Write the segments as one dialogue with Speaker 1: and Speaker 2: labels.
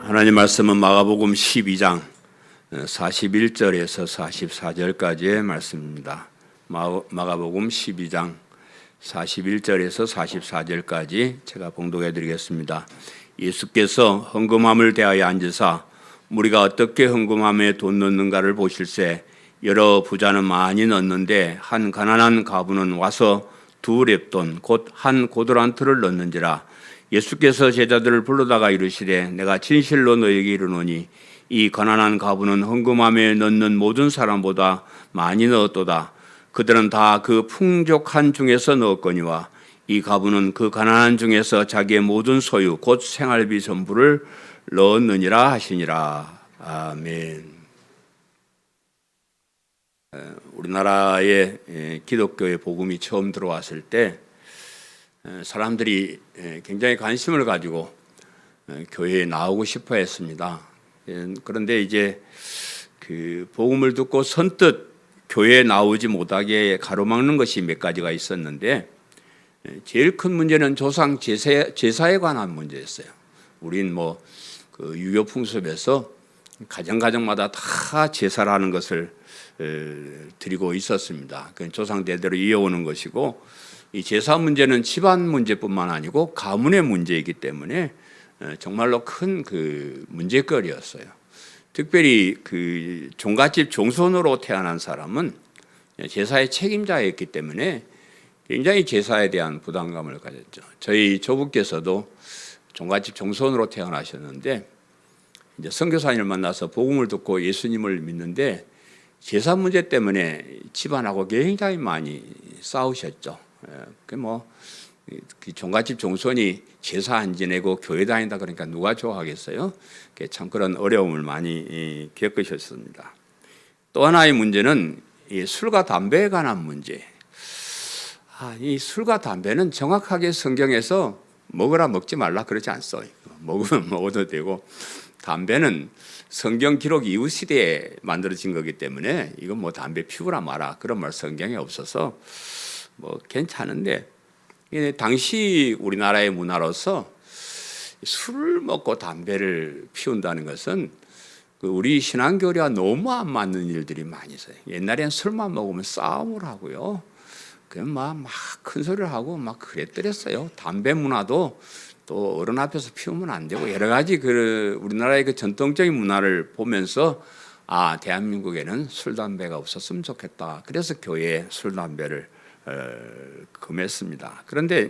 Speaker 1: 하나님 말씀은 마가복음 12장 41절에서 44절까지의 말씀입니다. 마가복음 12장 41절에서 44절까지 제가 봉독해 드리겠습니다. 예수께서 헌금함을 대하여 앉으사 우리가 어떻게 헌금함에 돈 넣는가를 보실세 여러 부자는 많이 넣는데 한 가난한 과부는 와서 2렙돈 곧 한 고드란트를 넣는지라. 예수께서 제자들을 불러다가 이르시되 내가 진실로 너희에게 이르노니 이 가난한 과부는 헌금함에 넣는 모든 사람보다 많이 넣었도다. 그들은 다 그 풍족한 중에서 넣었거니와 이 과부는 그 가난한 중에서 자기의 모든 소유 곧 생활비 전부를 넣었느니라 하시니라. 아멘. 우리나라에 기독교의 복음이 처음 들어왔을 때 사람들이 굉장히 관심을 가지고 교회에 나오고 싶어 했습니다. 그런데 이제 그 복음을 듣고 선뜻 교회에 나오지 못하게 가로막는 것이 몇 가지가 있었는데, 제일 큰 문제는 조상 제사에 관한 문제였어요. 우린 그 유교 풍습에서 가정마다 다 제사라는 것을 드리고 있었습니다. 그 조상 대대로 이어오는 것이고, 이 제사 문제는 집안 문제뿐만 아니고 가문의 문제이기 때문에 정말로 큰 그 문제거리였어요. 특별히 그 종갓집 종손으로 태어난 사람은 제사의 책임자였기 때문에 굉장히 제사에 대한 부담감을 가졌죠. 저희 조부께서도 종갓집 종손으로 태어나셨는데 이제 선교사님을 만나서 복음을 듣고 예수님을 믿는데 제사 문제 때문에 집안하고 굉장히 많이 싸우셨죠. 그 종갓집 종손이 제사 안 지내고 교회 다닌다 그러니까 누가 좋아하겠어요? 참 그런 어려움을 많이 겪으셨습니다. 또 하나의 문제는 이 술과 담배에 관한 문제. 이 술과 담배는 정확하게 성경에서 먹으라 먹지 말라 그러지 않소. 먹으면 먹어도 되고, 담배는 성경 기록 이후 시대에 만들어진 거기 때문에 이건 담배 피우라 마라 그런 말 성경에 없어서 괜찮은데, 당시 우리나라의 문화로서 술을 먹고 담배를 피운다는 것은 우리 신앙교리와 너무 안 맞는 일들이 많이 있어요. 옛날엔 술만 먹으면 싸움을 하고요. 그냥 막 큰 소리를 하고 막 그랬더랬어요. 담배 문화도 또 어른 앞에서 피우면 안 되고 여러 가지 우리나라의 그 전통적인 문화를 보면서 대한민국에는 술 담배가 없었으면 좋겠다. 그래서 교회에 술 담배를 금했습니다. 그런데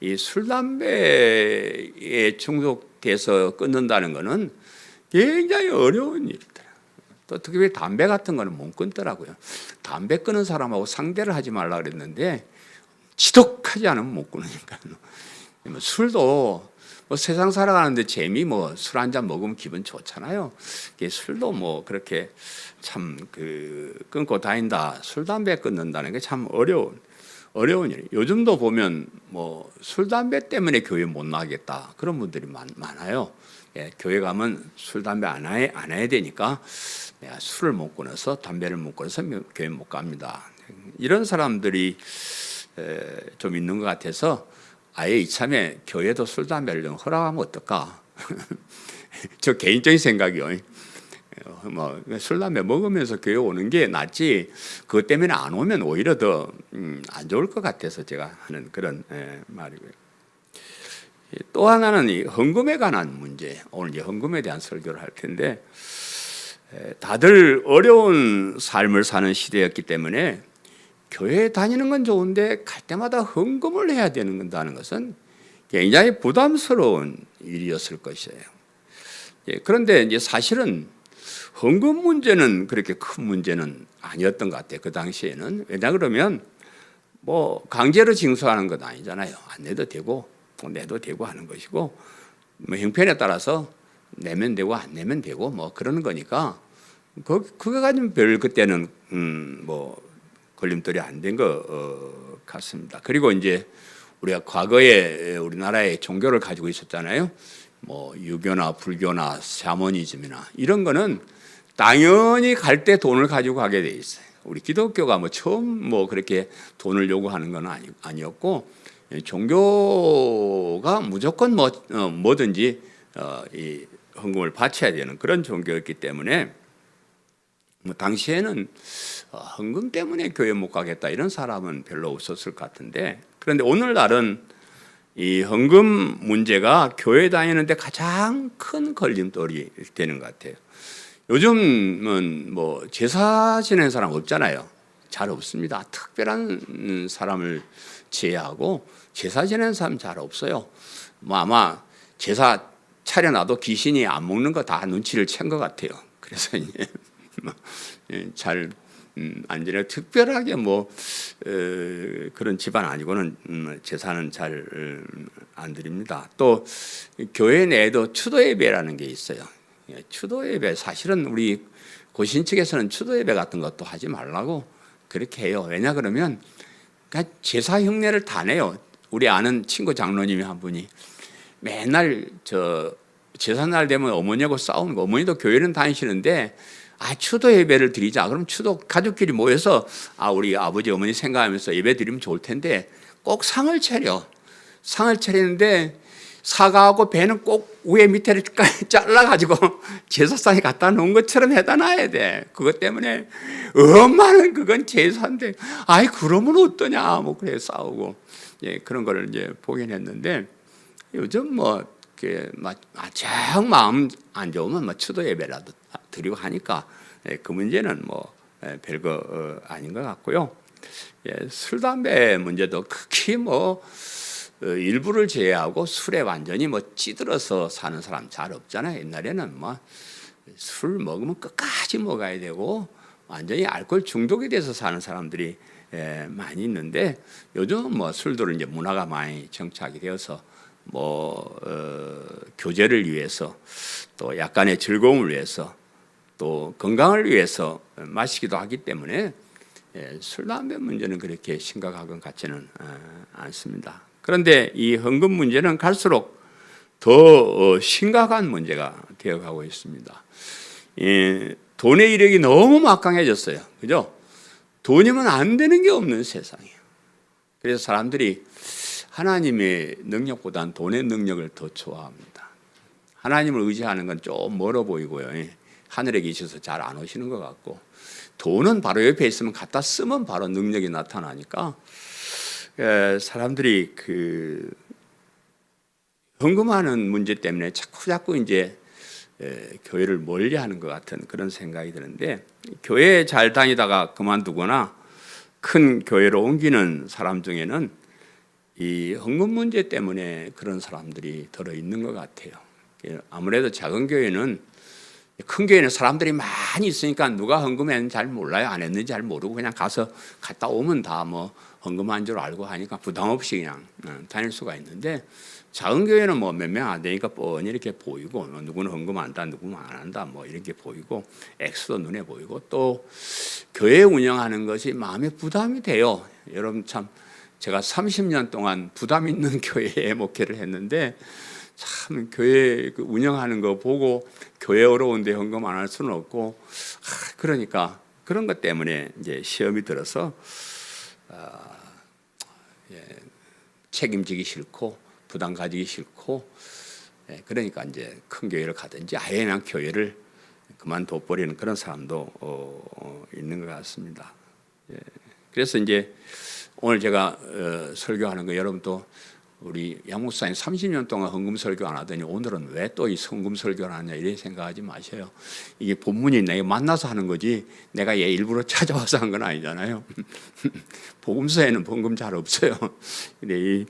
Speaker 1: 이 술 담배에 중독돼서 끊는다는 것은 굉장히 어려운 일이다. 또 특히 담배 같은 거는 못 끊더라고요. 담배 끊는 사람하고 상대를 하지 말라 그랬는데 지독하지 않으면 못 끊으니까. 술도 세상 살아가는데 재미 술 한 잔 먹으면 기분 좋잖아요. 술도 그렇게 참 끊고 다닌다. 술 담배 끊는다는 게 참 어려운 일이에요. 요즘도 보면 술 담배 때문에 교회 못 나가겠다 그런 분들이 많아요. 교회 가면 술 담배 안 해야 되니까 내가 술을 못 끊어서 담배를 못 끊어서 교회 못 갑니다. 이런 사람들이 좀 있는 것 같아서 아예 이참에 교회도 술 담배를 좀 허락하면 어떨까? 저 개인적인 생각이요. 술 담배 먹으면서 교회 오는 게 낫지 그것 때문에 안 오면 오히려 더 안 좋을 것 같아서 제가 하는 그런 말이고요. 또 하나는 이 헌금에 관한 문제. 오늘 이제 헌금에 대한 설교를 할 텐데, 다들 어려운 삶을 사는 시대였기 때문에 교회에 다니는 건 좋은데 갈 때마다 헌금을 해야 된다는 것은 굉장히 부담스러운 일이었을 것이에요. 그런데 이제 사실은 헌금 문제는 그렇게 큰 문제는 아니었던 것 같아요. 그 당시에는. 왜냐 그러면 강제로 징수하는 건 아니잖아요. 안 내도 되고 내도 되고 하는 것이고, 형편에 따라서 내면 되고 안 내면 되고 그러는 거니까 그거 가지고 별 그때는 걸림돌이 안 된 것 같습니다. 그리고 이제 우리가 과거에 우리나라에 종교를 가지고 있었잖아요. 유교나 불교나 샤머니즘이나 이런 거는 당연히 갈 때 돈을 가지고 가게 돼 있어요. 우리 기독교가 처음 그렇게 돈을 요구하는 건 아니었고, 종교가 무조건 뭐든지 헌금을 바쳐야 되는 그런 종교였기 때문에 뭐 당시에는 헌금 때문에 교회 못 가겠다 이런 사람은 별로 없었을 것 같은데, 그런데 오늘날은 이 헌금 문제가 교회 다니는데 가장 큰 걸림돌이 되는 것 같아요. 요즘은 뭐 제사 지내는 사람 없잖아요. 잘 없습니다. 특별한 사람을 제외하고 제사 지내는 사람 잘 없어요. 뭐 아마 제사 차려놔도 귀신이 안 먹는 거 다 눈치를 챈 것 같아요. 그래서 이제 잘 안 지내. 특별하게 뭐 그런 집안 아니고는 제사는 잘 안 드립니다. 또 교회 내에도 추도 예배라는 게 있어요. 추도 예배, 사실은 우리 고신 측에서는 추도 예배 같은 것도 하지 말라고 그렇게 해요. 왜냐 그러면 제사 흉내를 다 내요. 우리 아는 친구 장로님이 한 분이 맨날 제사날 되면 어머니하고 싸우는 거. 어머니도 교회는 다니시는데 추도 예배를 드리자. 그럼 추도 가족끼리 모여서 우리 아버지 어머니 생각하면서 예배 드리면 좋을 텐데 꼭 상을 차려. 상을 차리는데 사과하고 배는 꼭 위에 밑에를 잘라가지고 제사상에 갖다 놓은 것처럼 해다 놔야 돼. 그것 때문에 엄마는 그건 제사인데 그러면 어떠냐 뭐 그래 싸우고 그런 거를 이제 보긴 했는데, 요즘 뭐 정 마음 안 좋으면 추도 예배라도 드리고 하니까 그 문제는 뭐 별거 아닌 것 같고요. 술 담배 문제도 극히 뭐 일부를 제외하고 술에 완전히 뭐 찌들어서 사는 사람 잘 없잖아요. 옛날에는 뭐 술 먹으면 끝까지 먹어야 되고 완전히 알코올 중독이 돼서 사는 사람들이 많이 있는데, 요즘은 뭐 술들은 이제 문화가 많이 정착이 되어서 뭐 교제를 위해서 또 약간의 즐거움을 위해서 또 건강을 위해서 마시기도 하기 때문에 술 담배 문제는 그렇게 심각한 것 같지는 않습니다. 그런데 이 헌금 문제는 갈수록 더 심각한 문제가 되어가고 있습니다. 돈의 이력이 너무 막강해졌어요. 그죠? 돈이면 안 되는 게 없는 세상이에요. 그래서 사람들이 하나님의 능력보다는 돈의 능력을 더 좋아합니다. 하나님을 의지하는 건 좀 멀어 보이고요. 하늘에 계셔서 잘 안 오시는 것 같고, 돈은 바로 옆에 있으면 갖다 쓰면 바로 능력이 나타나니까 사람들이 그 헌금하는 문제 때문에 자꾸 이제 교회를 멀리하는 것 같은 그런 생각이 드는데, 교회 잘 다니다가 그만두거나 큰 교회로 옮기는 사람 중에는 이 헌금 문제 때문에 그런 사람들이 들어 있는 것 같아요. 아무래도 작은 교회는, 큰 교회는 사람들이 많이 있으니까 누가 헌금했는지 잘 몰라요. 안 했는지 잘 모르고 그냥 가서 갔다 오면 다 뭐 헌금한 줄 알고 하니까 부담 없이 그냥 다닐 수가 있는데, 작은 교회는 뭐 몇 명 안 되니까 뻔히 이렇게 보이고, 누구는 헌금 한다, 누구는 안 한다, 뭐 이렇게 보이고, 액수도 눈에 보이고, 또 교회 운영하는 것이 마음에 부담이 돼요. 여러분 참, 제가 30년 동안 부담 있는 교회에 목회를 했는데, 참 교회 운영하는 거 보고 교회 어려운데 헌금 안 할 수는 없고, 그러니까 그런 것 때문에 이제 시험이 들어서 책임지기 싫고 부담 가지기 싫고, 그러니까 이제 큰 교회를 가든지 아예 그냥 교회를 그만둬 버리는 그런 사람도 있는 것 같습니다. 그래서 이제 오늘 제가 설교하는 거, 여러분도 우리 양 목사님 30년 동안 헌금 설교 안 하더니 오늘은 왜 또 이 헌금 설교를 하냐 이렇게 생각하지 마세요. 이게 본문이 내가 만나서 하는 거지 내가 얘 일부러 찾아와서 한 건 아니잖아요. 복음서에는 헌금 잘 없어요. 근데 이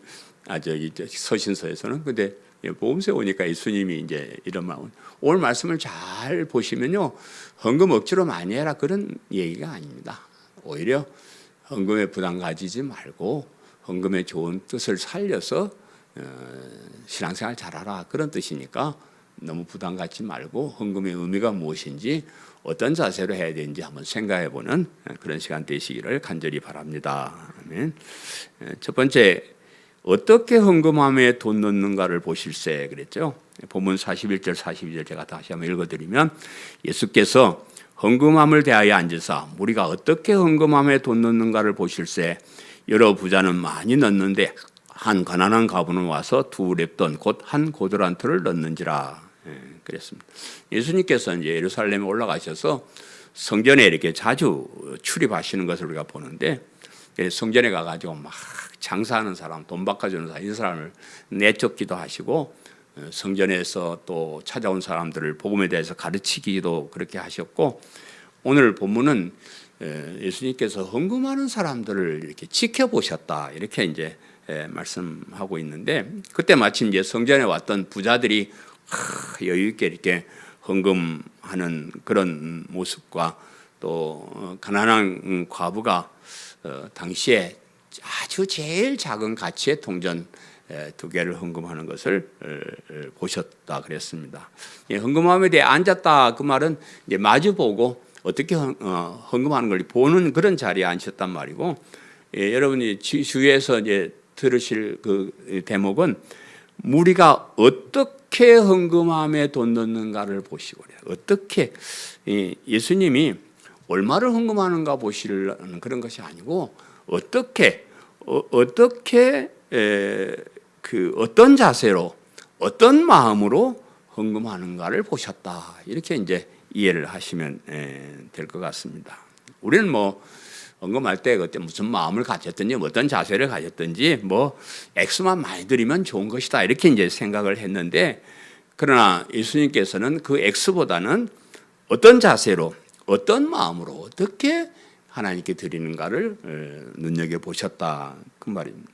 Speaker 1: 서신서에서는, 근데 복음서에 오니까 예수님이 이제 이런 말, 오늘 말씀을 잘 보시면요, 헌금 억지로 많이 해라 그런 얘기가 아닙니다. 오히려 헌금에 부담 가지지 말고 헌금의 좋은 뜻을 살려서 신앙생활 잘하라 그런 뜻이니까 너무 부담 갖지 말고 헌금의 의미가 무엇인지 어떤 자세로 해야 되는지 한번 생각해보는 그런 시간 되시기를 간절히 바랍니다. 아멘. 첫 번째, 어떻게 헌금함에 돈 넣는가를 보실세 그랬죠. 본문 41절 42절 제가 다시 한번 읽어드리면, 예수께서 헌금함을 대하여 앉으사 우리가 어떻게 헌금함에 돈 넣는가를 보실세. 여러 부자는 많이 넣는데 한 가난한 가부는 와서 두 렙돈 곧 한 고드란트를 넣는지라. 그랬습니다. 예수님께서 이제 예루살렘에 올라가셔서 성전에 이렇게 자주 출입하시는 것을 우리가 보는데, 성전에 가가지고 막 장사하는 사람, 돈 바꿔주는 사람, 이 사람을 내쫓기도 하시고, 성전에서 또 찾아온 사람들을 복음에 대해서 가르치기도 그렇게 하셨고, 오늘 본문은 예수님께서 헌금하는 사람들을 이렇게 지켜보셨다, 이렇게 이제 말씀하고 있는데, 그때 마침 이제 성전에 왔던 부자들이 여유 있게 이렇게 헌금하는 그런 모습과, 또 가난한 과부가 당시에 아주 제일 작은 가치의 통전 2개를 헌금하는 것을 보셨다 그랬습니다. 헌금함에 대해 앉았다, 그 말은 이제 마주보고 어떻게 헌금하는 걸 보는 그런 자리에 앉으셨단 말이고, 여러분이 주위에서 이제 들으실 그 대목은 무리가 어떻게 헌금함에 돈 넣는가를 보시고, 어떻게, 예수님이 얼마를 헌금하는가 보시려는 그런 것이 아니고, 어떻게 그 어떤 자세로, 어떤 마음으로 헌금하는가를 보셨다, 이렇게 이제 이해를 하시면 될 것 같습니다. 우리는 뭐 헌금할 때 그때 무슨 마음을 가졌든지, 어떤 자세를 가졌든지, 뭐 액수만 많이 드리면 좋은 것이다, 이렇게 이제 생각을 했는데, 그러나 예수님께서는 그 액수보다는 어떤 자세로, 어떤 마음으로 어떻게 하나님께 드리는가를 눈여겨 보셨다, 그 말입니다.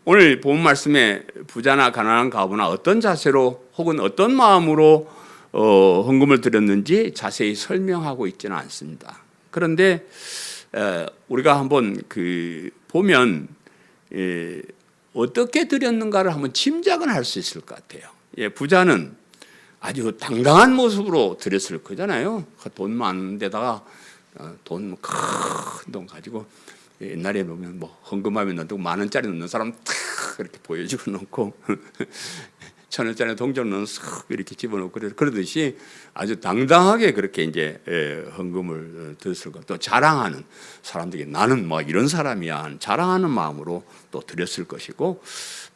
Speaker 1: 오늘 본 말씀에 부자나 가난한 과부나 어떤 자세로 혹은 어떤 마음으로 헌금을 드렸는지 자세히 설명하고 있지는 않습니다. 그런데 우리가 한번 보면 어떻게 드렸는가를 한번 짐작은 할 수 있을 것 같아요. 부자는 아주 당당한 모습으로 드렸을 거잖아요. 돈 많은 데다가 돈 큰 돈 가지고, 옛날에 보면 뭐 헌금하면 넣고 10,000원짜리 넣는 사람 탁 이렇게 보여주고 넣고 1,000원짜리 동전 넣어서 이렇게 집어넣고 그러듯이 아주 당당하게 그렇게 이제 헌금을 드렸을 것. 또 자랑하는 사람들이 나는 뭐 이런 사람이야 자랑하는 마음으로 또 드렸을 것이고,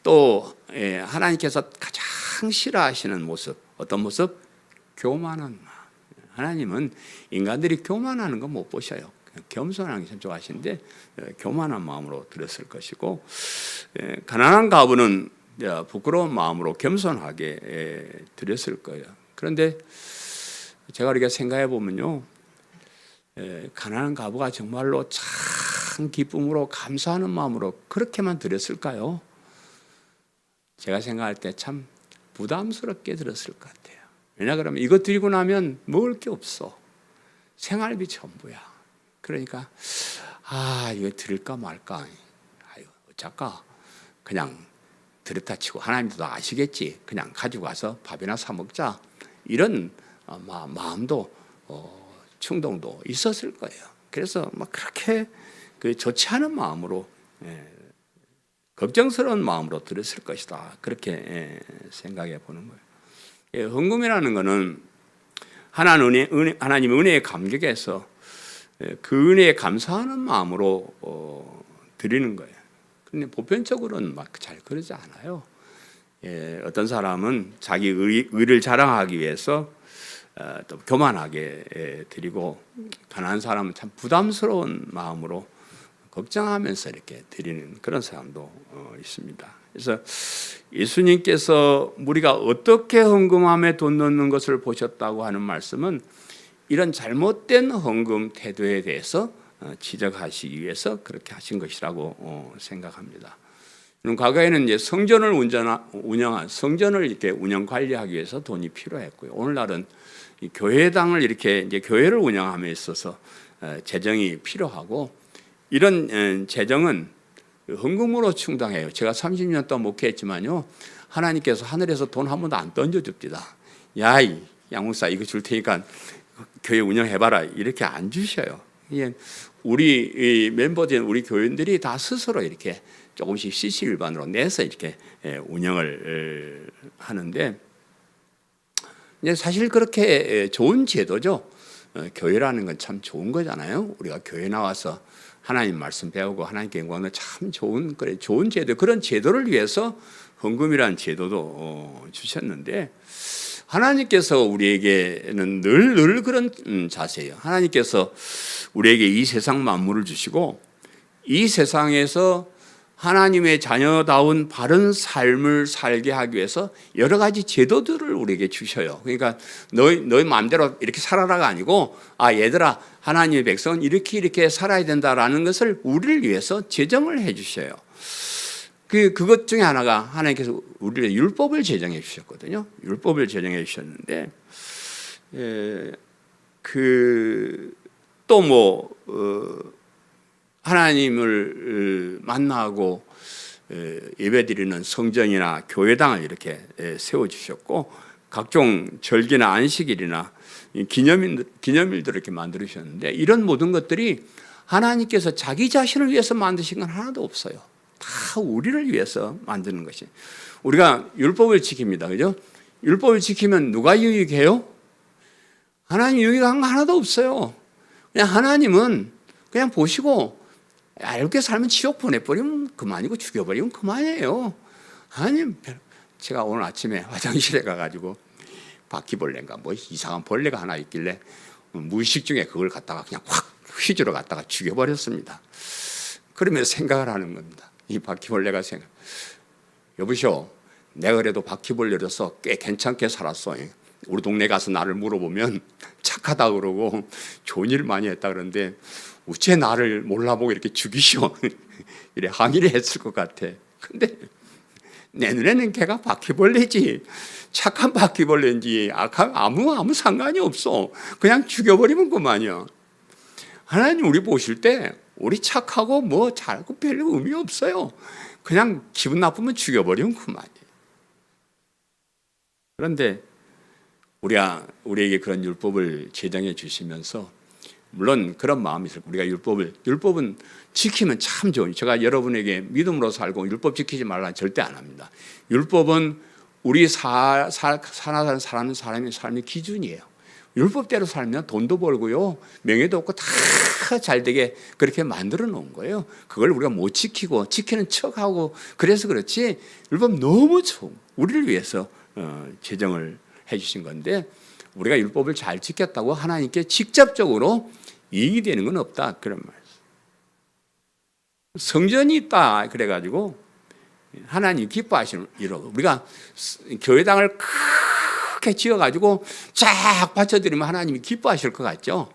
Speaker 1: 또 하나님께서 가장 싫어하시는 모습, 어떤 모습? 교만한 마음. 하나님은 인간들이 교만하는 거 못 보셔요. 겸손하는 게 참 좋아하시는데 교만한 마음으로 드렸을 것이고, 가난한 과부는 부끄러운 마음으로 겸손하게 드렸을 거예요. 그런데 제가 이렇게 생각해 보면요, 가난한 과부가 정말로 참 기쁨으로 감사하는 마음으로 그렇게만 드렸을까요? 제가 생각할 때 참 부담스럽게 드렸을 것 같아요. 왜냐 그러면 이거 드리고 나면 먹을 게 없어. 생활비 전부야. 그러니까 이거 드릴까 말까. 어쩔까. 그냥 드렸다 치고 하나님도 아시겠지. 그냥 가지고 가서 밥이나 사 먹자. 이런 마음도 충동도 있었을 거예요. 그래서 막 그렇게 좋지 않은 마음으로, 걱정스러운 마음으로 드렸을 것이다. 그렇게 생각해 보는 거예요. 헌금이라는 것은 하나님의 은혜에 감격해서 그 은혜에 감사하는 마음으로 드리는 거예요. 그런데 보편적으로는 막 잘 그러지 않아요. 어떤 사람은 자기 의를 자랑하기 위해서 또 교만하게 드리고, 가난한 사람은 참 부담스러운 마음으로 걱정하면서 이렇게 드리는 그런 사람도 있습니다. 그래서 예수님께서 우리가 어떻게 헌금함에 돈 넣는 것을 보셨다고 하는 말씀은 이런 잘못된 헌금 태도에 대해서 지적하시기 위해서 그렇게 하신 것이라고 생각합니다. 과거에는 이제 성전을 운영한 성전을 이렇게 운영 관리하기 위해서 돈이 필요했고요. 오늘날은 이 교회당을 이렇게 이제 교회를 운영함에 있어서 재정이 필요하고, 이런 재정은 헌금으로 충당해요. 제가 30년 동안 목회했지만요, 하나님께서 하늘에서 돈 한 번도 안 던져줍니다. 야, 이 양목사 이거 줄 테니까 교회 운영해봐라, 이렇게 안 주셔요. 우리 멤버들, 우리 교인들이 다 스스로 이렇게 조금씩 시시일반으로 내서 이렇게 운영을 하는데, 사실 그렇게 좋은 제도죠. 교회라는 건 참 좋은 거잖아요. 우리가 교회 나와서 하나님 말씀 배우고 하나님께 영광을 참 좋은 제도, 그런 제도를 위해서 헌금이란 제도도 주셨는데 하나님께서 우리에게는 늘 그런 자세예요. 하나님께서 우리에게 이 세상 만물을 주시고 이 세상에서 하나님의 자녀다운 바른 삶을 살게 하기 위해서 여러 가지 제도들을 우리에게 주셔요. 그러니까 너희 마음대로 이렇게 살아라가 아니고 얘들아 하나님의 백성은 이렇게 살아야 된다라는 것을 우리를 위해서 제정을 해 주셔요. 그것 중에 하나가 하나님께서 우리를 율법을 제정해 주셨거든요. 율법을 제정해 주셨는데 하나님을 만나고 예배드리는 성전이나 교회당을 이렇게 세워주셨고 각종 절기나 안식일이나 기념일들을 이렇게 만들으셨는데 이런 모든 것들이 하나님께서 자기 자신을 위해서 만드신 건 하나도 없어요. 다 우리를 위해서 만드는 것이. 우리가 율법을 지킵니다. 그죠? 율법을 지키면 누가 유익해요? 하나님 유익한 거 하나도 없어요. 그냥 하나님은 그냥 보시고 알게 살면 지옥 보내버리면 그만이고 죽여버리면 그만이에요. 하나님, 제가 오늘 아침에 화장실에 가가지고 바퀴벌레인가 뭐 이상한 벌레가 하나 있길래 무의식 중에 그걸 갖다가 그냥 확 휘저어 갖다가 죽여버렸습니다. 그러면서 생각을 하는 겁니다. 이 바퀴벌레가 여보시오, 내가 그래도 바퀴벌레로서 꽤 괜찮게 살았어. 우리 동네 가서 나를 물어보면 착하다 그러고 좋은 일 많이 했다 그러는데 어째 나를 몰라보고 이렇게 죽이시오. 이래 항의를 했을 것 같아. 근데 내 눈에는 걔가 바퀴벌레지 착한 바퀴벌레인지 악한 아무 상관이 없어. 그냥 죽여버리면 그만이야. 하나님 우리 보실 때 우리 착하고 뭐 잘하고 별로 의미 없어요. 그냥 기분 나쁘면 죽여버리면 그만이에요. 그런데 우리에게 그런 율법을 제정해 주시면서 물론 그런 마음이 있어요. 우리가 율법은 지키면 참 좋은. 제가 여러분에게 믿음으로 살고 율법 지키지 말라 절대 안 합니다. 율법은 우리 살아가는 사람의 삶의 기준이에요. 율법대로 살면 돈도 벌고요, 명예도 얻고 다 잘 되게 그렇게 만들어 놓은 거예요. 그걸 우리가 못 지키고 지키는 척하고 그래서 그렇지 율법 너무 좋은 우리를 위해서 제정을 해주신 건데 우리가 율법을 잘 지켰다고 하나님께 직접적으로 이익이 되는 건 없다 그런 말이에요. 성전이 있다 그래가지고 하나님 기뻐하시는 이러고 우리가 교회당을 크게 지어가지고 쫙 바쳐드리면 하나님이 기뻐하실 것 같죠?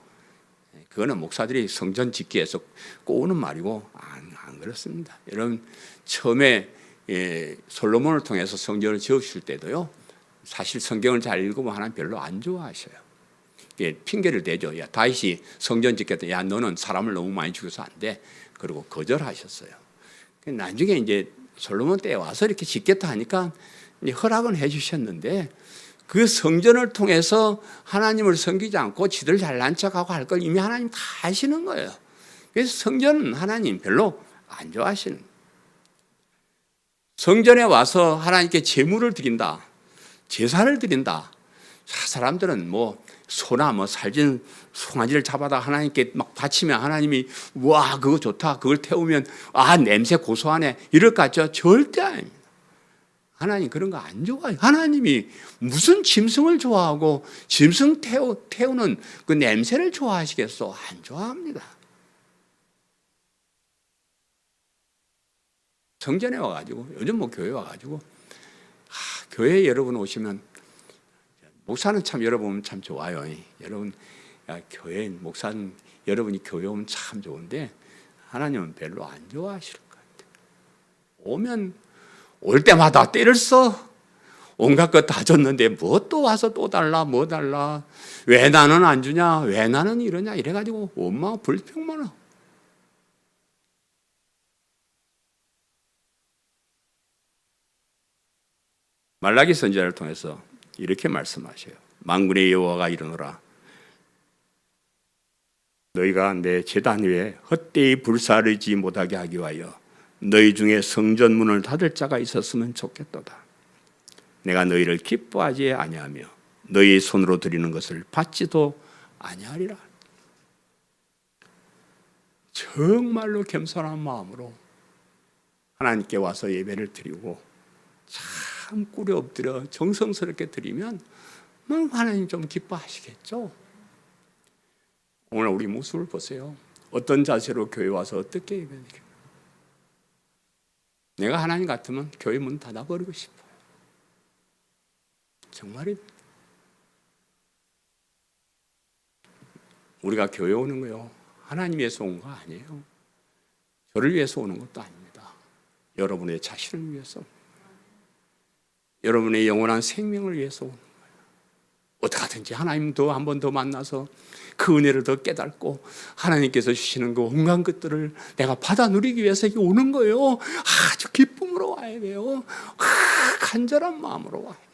Speaker 1: 그거는 목사들이 성전 짓기 위해서 꼬우는 말이고 안 그렇습니다. 여러분 처음에 솔로몬을 통해서 성전을 지으실 때도요, 사실 성경을 잘 읽으면 하나님 별로 안 좋아하셔요. 핑계를 대죠. 야, 다윗이 성전 짓겠다. 야, 너는 사람을 너무 많이 죽여서 안 돼. 그리고 거절하셨어요. 나중에 이제 솔로몬 때에 와서 이렇게 짓겠다 하니까 허락은 해주셨는데 그 성전을 통해서 하나님을 섬기지 않고 지들 잘난 척하고 할 걸 이미 하나님 다 아시는 거예요. 그래서 성전은 하나님 별로 안 좋아하시는 거예요. 성전에 와서 하나님께 제물을 드린다, 제사를 드린다. 사람들은 뭐 소나 뭐 살진 송아지를 잡아다 하나님께 막 바치면 하나님이 와 그거 좋다, 그걸 태우면 냄새 고소하네 이럴 것 같죠? 절대 아닙니다. 하나님 그런 거 안 좋아해요. 하나님이 무슨 짐승을 좋아하고 짐승 태우는 그 냄새를 좋아하시겠어? 안 좋아합니다. 성전에 와가지고 요즘 뭐 교회 와가지고 교회에 여러분 오시면 목사는 참 여러분 참 좋아요. 여러분 교회 목사는 여러분이 교회 오면 참 좋은데 하나님은 별로 안 좋아하실 것 같아요. 오면 올 때마다 때를 써. 온갖 것 다 줬는데 뭐 또 와서 또 달라 뭐 달라. 왜 나는 안 주냐, 왜 나는 이러냐 이래가지고 원망 불평만 하고. 말라기 선지자를 통해서 이렇게 말씀하셔요. 만군의 여호와가 이르노라. 너희가 내 제단 위에 헛되이 불사르지 못하게 하기 위하여 너희 중에 성전문을 닫을 자가 있었으면 좋겠도다. 내가 너희를 기뻐하지 아니하며 너희 손으로 드리는 것을 받지도 아니하리라. 정말로 겸손한 마음으로 하나님께 와서 예배를 드리고 참 꿇어 엎드려 정성스럽게 드리면 하나님 좀 기뻐하시겠죠. 오늘 우리 모습을 보세요. 어떤 자세로 교회 와서 어떻게 예배드려요? 내가 하나님 같으면 교회 문 닫아버리고 싶어요. 정말입니다. 우리가 교회 오는 거요, 하나님 위해서 온 거 아니에요. 저를 위해서 오는 것도 아닙니다. 여러분의 자신을 위해서, 여러분의 영원한 생명을 위해서 오는 거예요. 어떻게든지 하나님 더 한 번 더 만나서 그 은혜를 더 깨닫고 하나님께서 주시는 그 온갖 것들을 내가 받아 누리기 위해서 오는 거예요. 아주 기쁨으로 와야 돼요. 간절한 마음으로 와야 돼요.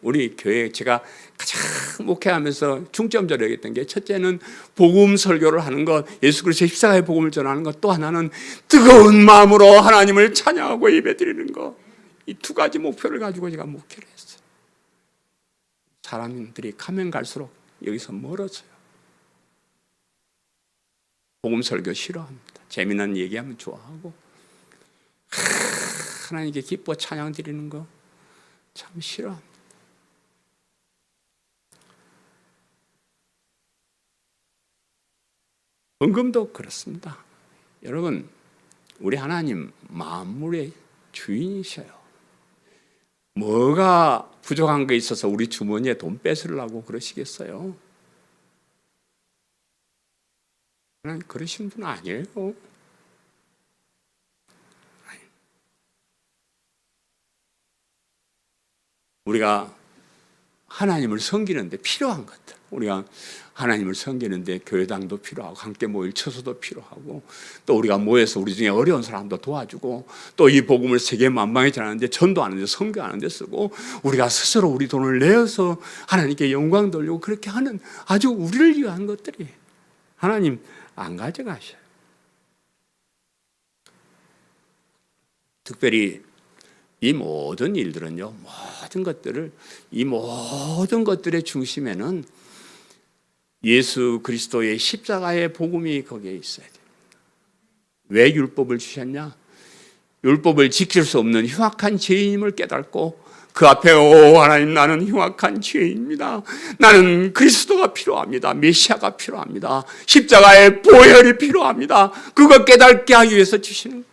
Speaker 1: 우리 교회 제가 가장 목회하면서 중점적으로 얘기했던 게, 첫째는 복음 설교를 하는 것, 예수 그리스도의 십자가의 복음을 전하는 것, 또 하나는 뜨거운 마음으로 하나님을 찬양하고 예배드리는 것. 이 두 가지 목표를 가지고 제가 목회를 했어요. 사람들이 가면 갈수록 여기서 멀어져요. 복음 설교 싫어합니다. 재미난 얘기하면 좋아하고, 하나님께 기뻐 찬양 드리는 거 참 싫어합니다. 헌금도 그렇습니다. 여러분, 우리 하나님 만물의 주인이셔요. 뭐가 부족한 게 있어서 우리 주머니에 돈 뺏으려고 그러시겠어요? 하나님 그러신 분 아니에요. 우리가 하나님을 섬기는데 필요한 것들, 우리가 하나님을 섬기는데 교회당도 필요하고 함께 모일 처소도 필요하고, 또 우리가 모여서 우리 중에 어려운 사람도 도와주고, 또 이 복음을 세계 만방에 전하는데 전도하는데 선교하는데 쓰고, 우리가 스스로 우리 돈을 내어서 하나님께 영광 돌리고 그렇게 하는 아주 우리를 위한 것들이 하나님 안 가져가셔요. 특별히 이 모든 일들은요, 이 모든 것들의 중심에는 예수 그리스도의 십자가의 복음이 거기에 있어야 돼요. 왜 율법을 주셨냐? 율법을 지킬 수 없는 흉악한 죄인임을 깨닫고 그 앞에, 오 하나님, 나는 흉악한 죄인입니다. 나는 그리스도가 필요합니다. 메시아가 필요합니다. 십자가의 보혈이 필요합니다. 그거 깨닫게 하기 위해서 주시는 거예요.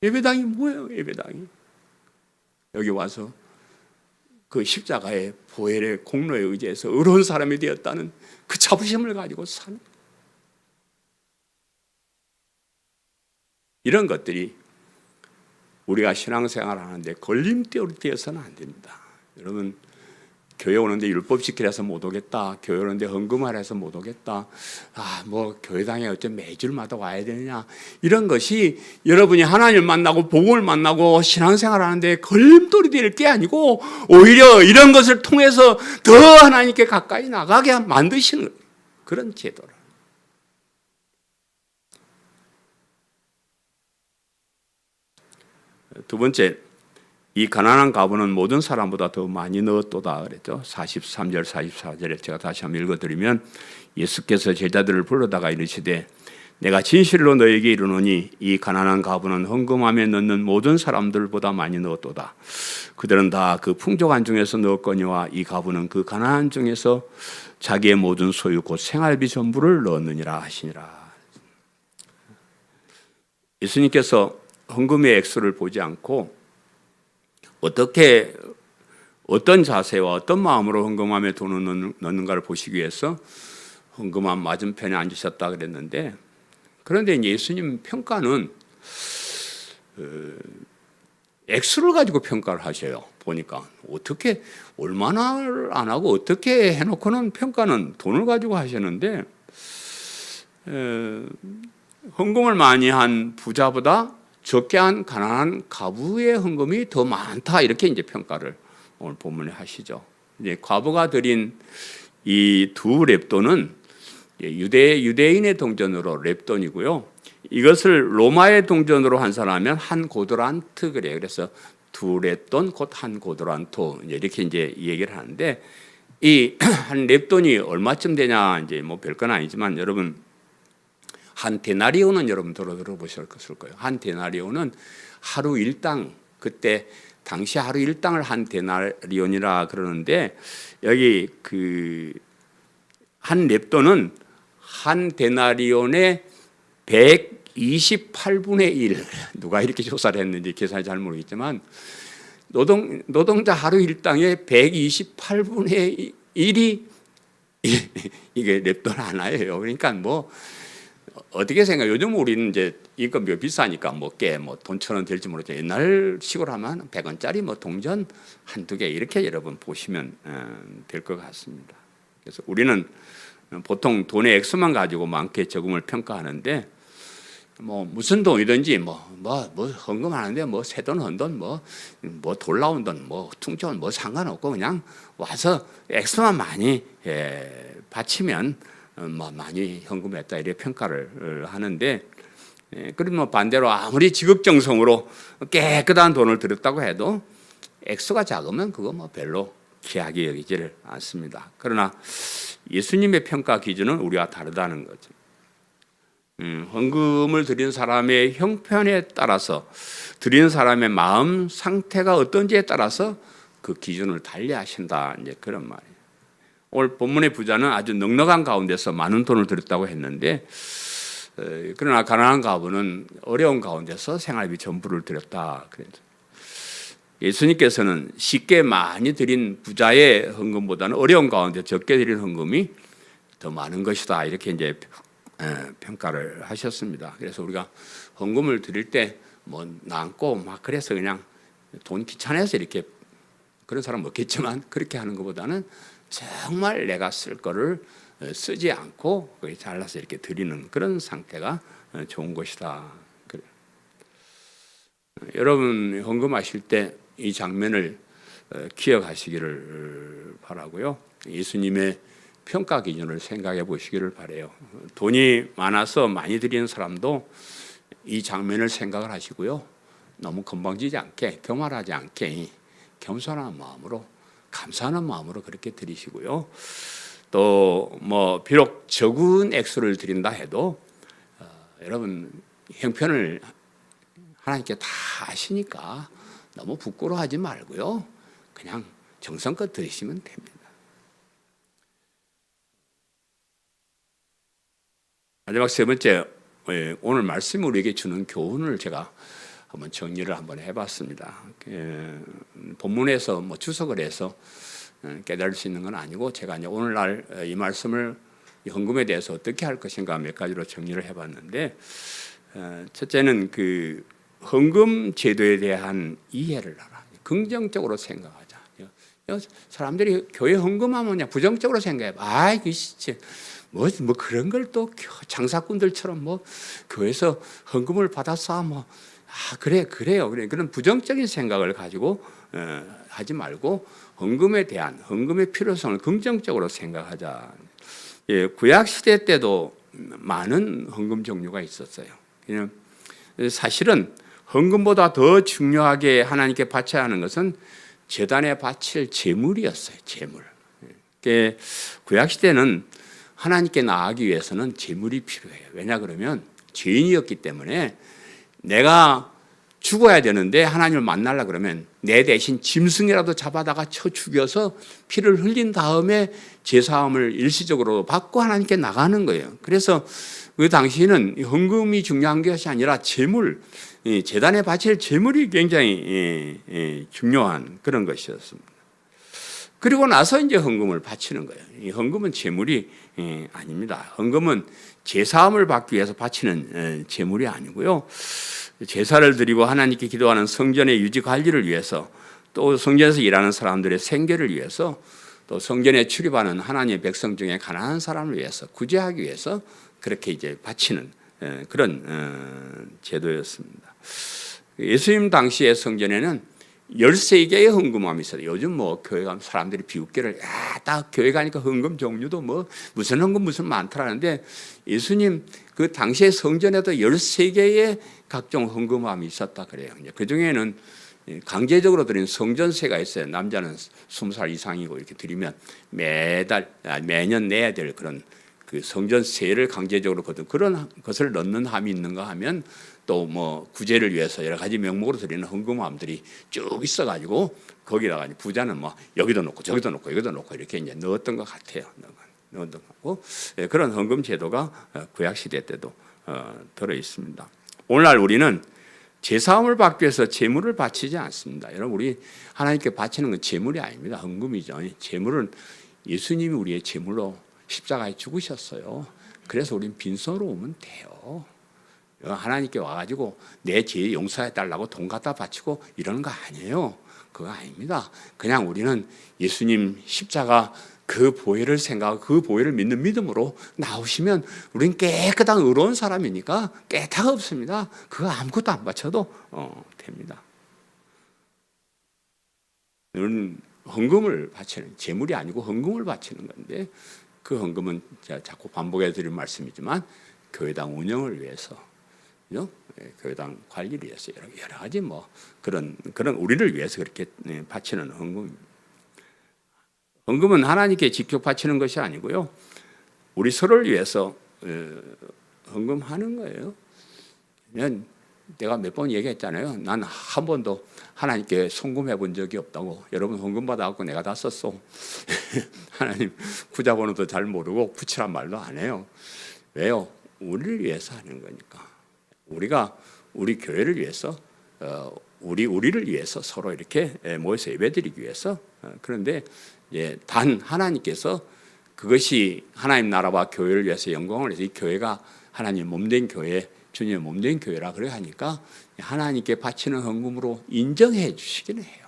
Speaker 1: 예배당이 뭐예요? 예배당이 여기 와서 그 십자가의 보혈의 공로에 의지해서 의로운 사람이 되었다는 그 자부심을 가지고 사는, 이런 것들이 우리가 신앙생활 하는데 걸림돌이 되어서는 안 됩니다. 여러분, 교회 오는데 율법 지키라 해서 못 오겠다, 교회 오는데 헌금하라 해서 못 오겠다, 교회당에 어째 매주마다 와야 되느냐, 이런 것이 여러분이 하나님을 만나고 복음을 만나고 신앙생활 하는데 걸림돌이 될 게 아니고, 오히려 이런 것을 통해서 더 하나님께 가까이 나가게 만드시는 그런 제도를. 두 번째, 이 가난한 과부는 모든 사람보다 더 많이 넣었도다 그랬죠. 43절 44절에 제가 다시 한번 읽어드리면, 예수께서 제자들을 불러다가 이르시되 내가 진실로 너에게 이르노니 이 가난한 과부는 헌금함에 넣는 모든 사람들보다 많이 넣었도다. 그들은 다 그 풍족한 중에서 넣었거니와 이 과부는 그 가난한 중에서 자기의 모든 소유 곧 생활비 전부를 넣었느니라 하시니라. 예수님께서 헌금의 액수를 보지 않고 어떤 자세와 어떤 마음으로 헌금함에 돈을 넣는가를 보시기 위해서 헌금함 맞은편에 앉으셨다 그랬는데, 그런데 예수님 평가는 액수를 가지고 평가를 하셔요. 보니까 어떻게 얼마나 안 하고 어떻게 해놓고는 평가는 돈을 가지고 하시는데, 헌금을 많이 한 부자보다 적게 한 가난한 과부의 헌금이 더 많다, 이렇게 이제 평가를 오늘 본문에 하시죠. 이제 과부가 드린 이 두 렙돈은 유대인의 동전으로 렙돈이고요. 이것을 로마의 동전으로 환산하면 한 고드란트 그래요. 그래서 두 렙돈 곧 한 고드란토, 이렇게 이제 얘기를 하는데, 이 한 렙돈이 얼마쯤 되냐, 이제 뭐 별건 아니지만, 여러분 한 데나리온은 여러분 들어보셨을 거예요. 한 데나리온은 하루 일당, 그때 당시 하루 일당을 한 데나리온이라 그러는데, 여기 그 한 렙돈은 한 데나리온의 128분의 1, 누가 이렇게 조사를 했는지 계산이 잘 모르겠지만 노동자 하루 일당의 128분의 1이 이게 렙돈 하나예요. 그러니까 뭐 어떻게 생각해요? 요즘 우리는 이제 이거 뭐 비싸니까 뭐 꽤 뭐 돈 1,000원 될지 모르겠지만 옛날 식으로 하면 100원짜리 뭐 동전 한두 개 이렇게 여러분 보시면 될 것 같습니다. 그래서 우리는 보통 돈의 액수만 가지고 많게 적음을 평가하는데, 뭐 무슨 돈이든지 뭐 헌금하는데 뭐 새돈 헌돈 뭐 돌 나온 돈 뭐 퉁쳐온 뭐 상관없고 그냥 와서 액수만 많이 바치면 뭐 많이 헌금했다 이렇게 평가를 하는데, 그리고 뭐 반대로 아무리 지극정성으로 깨끗한 돈을 들였다고 해도 액수가 작으면 그거 뭐 별로 귀하게 여기지를 않습니다. 그러나 예수님의 평가 기준은 우리와 다르다는 거죠. 헌금을 드린 사람의 형편에 따라서, 드리는 사람의 마음 상태가 어떤지에 따라서 그 기준을 달리하신다, 이제 그런 말이에요. 오늘 본문의 부자는 아주 넉넉한 가운데서 많은 돈을 드렸다고 했는데, 그러나 가난한 가부는 어려운 가운데서 생활비 전부를 드렸다. 그래서 예수님께서는 쉽게 많이 드린 부자의 헌금보다는 어려운 가운데 적게 드린 헌금이 더 많은 것이다, 이렇게 이제 평가를 하셨습니다. 그래서 우리가 헌금을 드릴 때 뭐 남고 막 그래서 그냥 돈 귀찮아서 이렇게, 그런 사람 없겠지만 그렇게 하는 것보다는 정말 내가 쓸 거를 쓰지 않고 잘라서 이렇게 드리는 그런 상태가 좋은 것이다. 그래. 여러분 헌금하실 때 이 장면을 기억하시기를 바라고요. 예수님의 평가 기준을 생각해 보시기를 바라요. 돈이 많아서 많이 드리는 사람도 이 장면을 생각을 하시고요. 너무 건방지지 않게, 교만하지 않게 겸손한 마음으로, 감사하는 마음으로 그렇게 드리시고요. 또 뭐 비록 적은 액수를 드린다 해도 여러분 형편을 하나님께 다 아시니까 너무 부끄러워하지 말고요. 그냥 정성껏 드리시면 됩니다. 마지막 세 번째, 오늘 말씀이 우리에게 주는 교훈을 제가 한번 정리를 한번 해봤습니다. 본문에서 뭐 주석을 해서 깨달을 수 있는 건 아니고, 제가 이제 오늘날 이 말씀을, 이 헌금에 대해서 어떻게 할 것인가 몇 가지로 정리를 해봤는데, 첫째는 그 헌금 제도에 대한 이해를 하라. 긍정적으로 생각하자. 사람들이 교회 헌금하면 그냥 부정적으로 생각해. 아이, 뭐 그런 걸 또 장사꾼들처럼 뭐 교회에서 헌금을 받았어 뭐 그래요. 그런 부정적인 생각을 가지고 하지 말고 헌금의 필요성을 긍정적으로 생각하자. 구약 시대 때도 많은 헌금 종류가 있었어요. 그냥 사실은 헌금보다 더 중요하게 하나님께 바쳐야 하는 것은 제단에 바칠 제물이었어요. 제물. 구약 시대는 하나님께 나아가기 위해서는 제물이 필요해요. 왜냐 그러면 죄인이었기 때문에 내가 죽어야 되는데 하나님을 만나려 그러면 내 대신 짐승이라도 잡아다가 쳐 죽여서 피를 흘린 다음에 제사함을 일시적으로 받고 하나님께 나가는 거예요. 그래서 그 당시에는 헌금이 중요한 것이 아니라 제물, 제단에 바칠 제물이 굉장히 중요한 그런 것이었습니다. 그리고 나서 이제 헌금을 바치는 거예요. 이 헌금은 제물이 아닙니다. 헌금은 제사함을 받기 위해서 바치는 제물이 아니고요. 제사를 드리고 하나님께 기도하는 성전의 유지 관리를 위해서, 또 성전에서 일하는 사람들의 생계를 위해서, 또 성전에 출입하는 하나님의 백성 중에 가난한 사람을 위해서, 구제하기 위해서 그렇게 이제 바치는 그런 제도였습니다. 예수님 당시의 성전에는 13개의 헌금함이 있어요. 요즘 뭐 교회 가면 사람들이 비웃기를, 딱 교회 가니까 헌금 종류도 뭐 무슨 헌금 무슨 많더라는데, 예수님 그 당시의 성전에도 13개의 각종 헌금함이 있었다 그래요. 그 중에는 강제적으로 드린 성전세가 있어요. 남자는 20살 이상이고 이렇게 드리면 매년 내야 될 그런 그 성전 세를 강제적으로 거둔 그런 것을 넣는 함이 있는가 하면 또 뭐 구제를 위해서 여러 가지 명목으로 드리는 헌금함들이 쭉 있어가지고 거기다가 부자는 뭐 여기도 놓고 저기도 놓고 여기도 놓고 이렇게 이제 넣었던 것 같아요. 넣었던 것 같고 그런 헌금 제도가 구약 시대 때도 들어 있습니다. 오늘날 우리는 제사함을 받기 위해서 제물을 바치지 않습니다. 여러분 우리 하나님께 바치는 건 제물이 아닙니다. 헌금이죠. 제물은 예수님이 우리의 제물로 십자가에 죽으셨어요. 그래서 우리는 빈손으로 오면 돼요. 하나님께 와가지고 내 죄 용서해 달라고 돈 갖다 바치고 이러는 거 아니에요. 그거 아닙니다. 그냥 우리는 예수님 십자가 그 보혈을 생각하고 그 보혈을 믿는 믿음으로 나오시면 우리는 깨끗한 의로운 사람이니까 깨탈 없습니다. 그거 아무것도 안 바쳐도 됩니다. 우리는 헌금을 바치는 제물이 아니고 헌금을 바치는 건데 그 헌금은 제가 자꾸 반복해 드린 말씀이지만 교회당 운영을 위해서 교회당 관리를 위해서 여러 가지 뭐 그런 우리를 위해서 그렇게 바치는 헌금입니다. 헌금은 하나님께 직접 바치는 것이 아니고요. 우리 서로를 위해서 헌금하는 거예요. 내가 몇 번 얘기했잖아요. 난 한 번도 하나님께 송금해 본 적이 없다고. 여러분 헌금 받아갖고 내가 다 썼어. 하나님 구자번호도 잘 모르고 붙이란 말도 안 해요. 왜요? 우리를 위해서 하는 거니까. 우리가 우리 교회를 위해서 우리를 위해서 서로 이렇게 모여서 예배드리기 위해서 그런데 단 하나님께서 그것이 하나님 나라와 교회를 위해서 영광을 위해서 이 교회가 하나님 몸된 교회 주님의 몸된 교회라 그래 하니까 하나님께 바치는 헌금으로 인정해 주시기는 해요.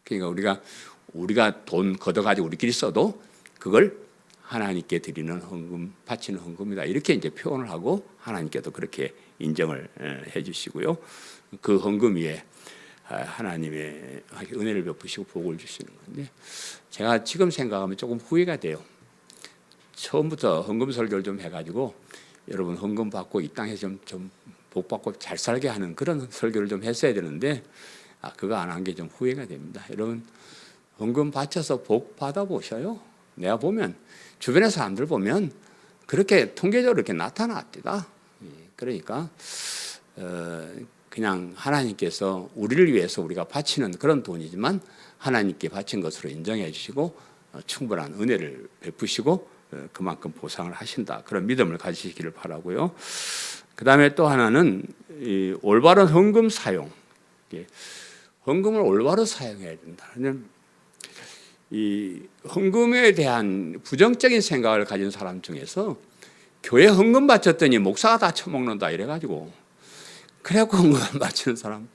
Speaker 1: 그러니까 우리가 돈 걷어가지고 우리끼리 써도 그걸 하나님께 드리는 헌금, 바치는 헌금이다. 이렇게 이제 표현을 하고 하나님께도 그렇게 인정을 해주시고요. 그 헌금 위에 하나님의 은혜를 베푸시고 복을 주시는 건데 제가 지금 생각하면 조금 후회가 돼요. 처음부터 헌금 설교를 좀 해가지고 여러분 헌금 받고 이 땅에서 좀 복 받고 잘 살게 하는 그런 설교를 좀 했어야 되는데 그거 안 한 게 좀 후회가 됩니다. 여러분 헌금 바쳐서 복 받아 보셔요. 내가 보면 주변의 사람들 보면 그렇게 통계적으로 이렇게 나타났다. 그러니까 그냥 하나님께서 우리를 위해서 우리가 바치는 그런 돈이지만 하나님께 바친 것으로 인정해 주시고 충분한 은혜를 베푸시고 그만큼 보상을 하신다. 그런 믿음을 가지시기를 바라고요. 그 다음에 또 하나는 이 올바른 헌금 사용. 헌금을 올바로 사용해야 된다. 이 헌금에 대한 부정적인 생각을 가진 사람 중에서 교회 헌금 바쳤더니 목사가 다 처먹는다 이래가지고 그래갖고 헌금 바치는 사람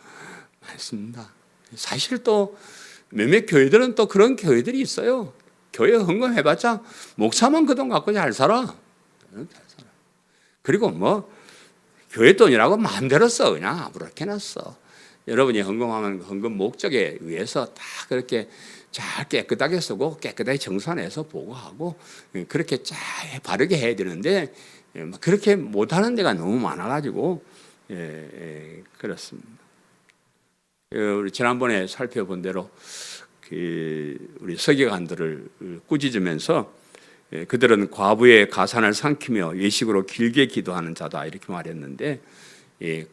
Speaker 1: 많습니다. 사실 또 몇몇 교회들은 또 그런 교회들이 있어요. 교회 헌금 해봤자 목사만 그 돈 갖고 잘 살아. 그리고 뭐 교회 돈이라고 마음대로 써. 그냥 아무렇게나 써. 여러분이 헌금하면 헌금 목적에 의해서 다 그렇게 잘 깨끗하게 쓰고 깨끗하게 정산해서 보고하고 그렇게 잘 바르게 해야 되는데 그렇게 못하는 데가 너무 많아가지고 그렇습니다. 우리 지난번에 살펴본 대로 우리 서기관들을 꾸짖으면서 그들은 과부의 가산을 삼키며 외식으로 길게 기도하는 자다 이렇게 말했는데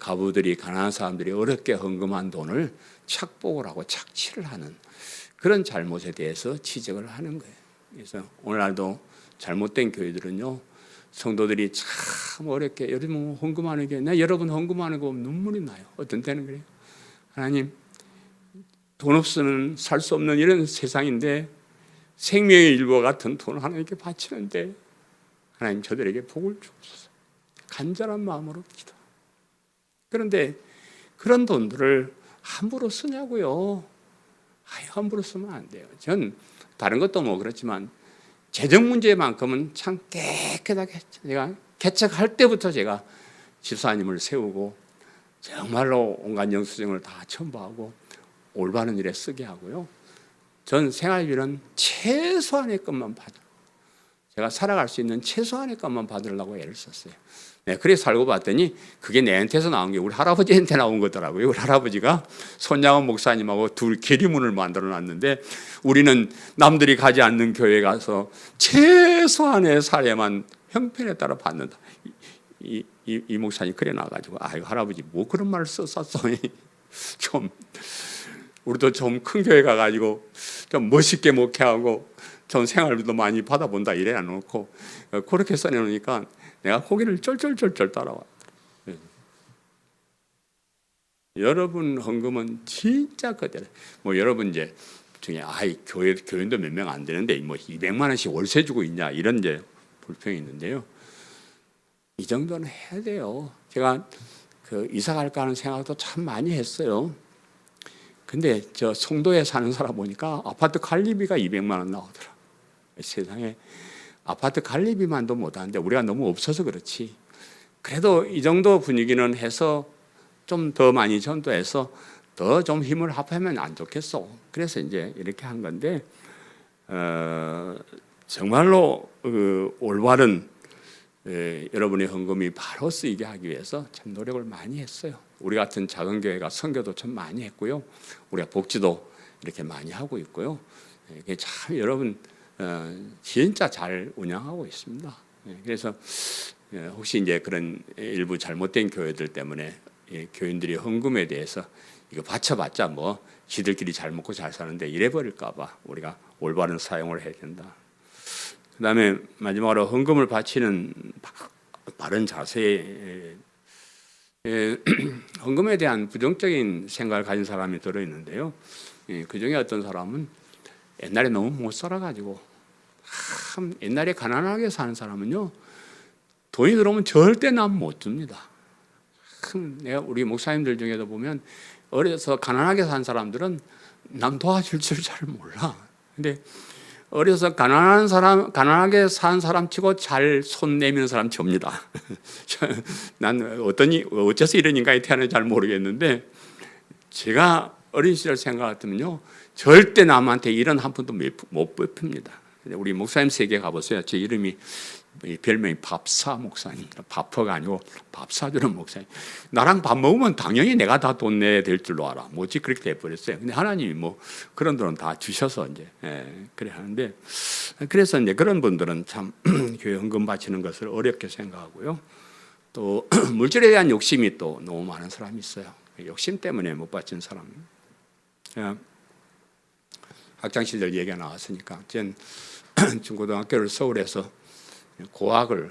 Speaker 1: 과부들이 가난한 사람들이 어렵게 헌금한 돈을 착복을 하고 착취를 하는 그런 잘못에 대해서 지적을 하는 거예요. 그래서 오늘날도 잘못된 교회들은요 성도들이 참 어렵게 여러분 헌금하는 게 나 여러분 헌금하는 거 눈물이 나요. 어떤 때는 그래요. 하나님 돈 없으면 살 수 없는 이런 세상인데 생명의 일부와 같은 돈을 하나님께 바치는데 하나님 저들에게 복을 주옵소서. 간절한 마음으로 기도. 그런데 그런 돈들을 함부로 쓰냐고요. 함부로 쓰면 안 돼요. 전 다른 것도 뭐 그렇지만 재정 문제만큼은 참 깨끗하게 제가 개척할 때부터 제가 집사님을 세우고 정말로 온갖 영수증을 다 첨부하고 올바른 일에 쓰게 하고요. 전 생활비는 최소한의 것만 받아. 제가 살아갈 수 있는 최소한의 것만 받으려고 애를 썼어요. 그래서 살고 봤더니 그게 내한테서 나온 게 우리 할아버지한테 나온 거더라고요. 우리 할아버지가 손양원 목사님하고 둘 계리문을 만들어 놨는데 우리는 남들이 가지 않는 교회에 가서 최소한의 사례만 형편에 따라 받는다. 이 목사님 그래 나가지고 아이고 할아버지 뭐 그런 말을 썼어. 좀 우리도 좀 큰 교회 가가지고 좀 멋있게 목회하고 좀 생활비도 많이 받아본다 이래 놓고 그렇게 써내놓으니까 내가 고개를 쫄쫄쫄쫄 따라와. 여러분 헌금은 진짜 그대로. 뭐 여러분 이제 중에 교인도 몇 명 안 되는데 뭐 200만 원씩 월세 주고 있냐 이런 이제 불평이 있는데요. 이 정도는 해야 돼요. 제가 그 이사 갈까 하는 생각도 참 많이 했어요. 근데 저 송도에 사는 사람 보니까 아파트 관리비가 200만 원 나오더라. 세상에 아파트 관리비만도 못하는데 우리가 너무 없어서 그렇지. 그래도 이 정도 분위기는 해서 좀 더 많이 전도해서 더 좀 힘을 합하면 안 좋겠어. 그래서 이제 이렇게 한 건데 정말로 올바른 여러분의 헌금이 바로 쓰이게 하기 위해서 참 노력을 많이 했어요. 우리 같은 작은 교회가 선교도 참 많이 했고요. 우리가 복지도 이렇게 많이 하고 있고요. 이게 참 여러분 진짜 잘 운영하고 있습니다. 그래서 혹시 이제 그런 일부 잘못된 교회들 때문에 교인들이 헌금에 대해서 이거 바쳐봤자 뭐 지들끼리 잘 먹고 잘 사는데 이래버릴까봐 우리가 올바른 사용을 해야 된다. 그 다음에 마지막으로 헌금을 바치는 바른 자세. 헌금에 대한 부정적인 생각을 가진 사람이 들어있는데요. 그 중에 어떤 사람은 옛날에 너무 못 살아가지고 옛날에 가난하게 사는 사람은요 돈이 들어오면 절대 남 못 줍니다. 내가 우리 목사님들 중에도 보면 어려서 가난하게 산 사람들은 남 도와줄 줄 잘 몰라. 근데 어려서 가난하게 산 사람 치고 잘 손 내미는 사람 접니다. 난 어째서 이런 인간이 태어났는지 잘 모르겠는데 제가 어린 시절 생각했더면요 절대 남한테 이런 한 푼도 못 베풉니다. 우리 목사님 세계 가보세요. 제 이름이 별명이 밥사 목사입니다. 밥퍼가 아니고 밥 사주는 목사님. 나랑 밥 먹으면 당연히 내가 다 돈 내야 될 줄로 알아. 뭐지 그렇게 돼버렸어요. 근데 하나님이 뭐 그런 돈은 다 주셔서 이제 그래 하는데 그래서 이제 그런 분들은 참 교회 헌금 바치는 것을 어렵게 생각하고요. 또 물질에 대한 욕심이 또 너무 많은 사람이 있어요. 욕심 때문에 못 바친 사람. 학창 시절 얘기가 나왔으니까 전 중고등학교를 서울에서 고학을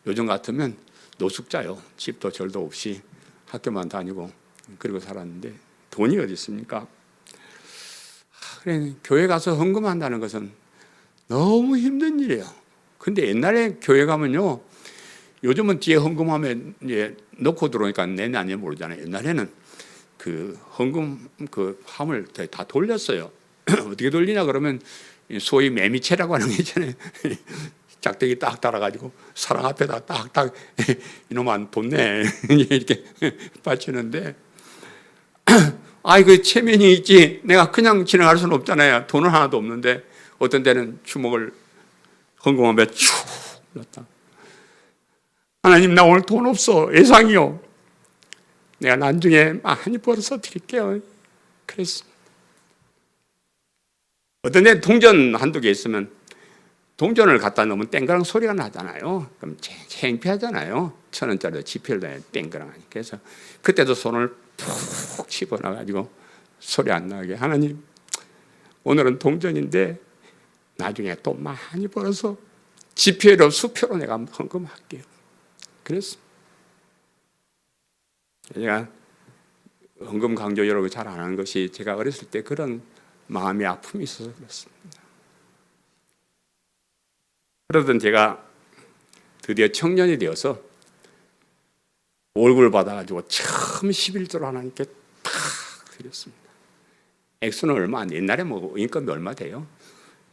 Speaker 1: 요즘 같으면 노숙자요. 집도 절도 없이 학교만 다니고 그리고 살았는데 돈이 어디 있습니까? 그래 교회 가서 헌금한다는 것은 너무 힘든 일이에요. 근데 옛날에 교회 가면요. 요즘은 뒤에 헌금하면 이제 넣고 들어오니까 내내 아니면 모르잖아요. 옛날에는 그 헌금 그 함을 다 돌렸어요. 어떻게 돌리냐 그러면 소위 매미채라고 하는 게 있잖아요. 짝대기 딱 달아가지고 사랑 앞에다 딱딱 이놈만 돈 내 이렇게 바치는데 그 체면이 있지 내가 그냥 지나갈 수는 없잖아요. 돈은 하나도 없는데 어떤 데는 주먹을 헌금함에 쭉 넣었다. 하나님 나 오늘 돈 없어 예상이요. 내가 나중에 많이 벌어서 드릴게요. 그랬어. 어떤 데 동전 한두 개 있으면 동전을 갖다 넣으면 땡그랑 소리가 나잖아요. 그럼 창피하잖아요. 1,000원짜리 지폐를 땡그랑 하니까. 그래서 그때도 손을 푹 집어넣어가지고 소리 안 나게 하나님 오늘은 동전인데 나중에 또 많이 벌어서 지폐로 수표로 내가 헌금할게요. 그랬어. 제가 헌금 강조 여러분 잘 안 하는 것이 제가 어렸을 때 그런 마음의 아픔이 있어서 그렇습니다. 그러던 제가 드디어 청년이 되어서 월급을 받아가지고 처음 11조를 하나님께 탁 드렸습니다. 액수는 얼마 안 돼. 옛날에 뭐 인건비 얼마 돼요?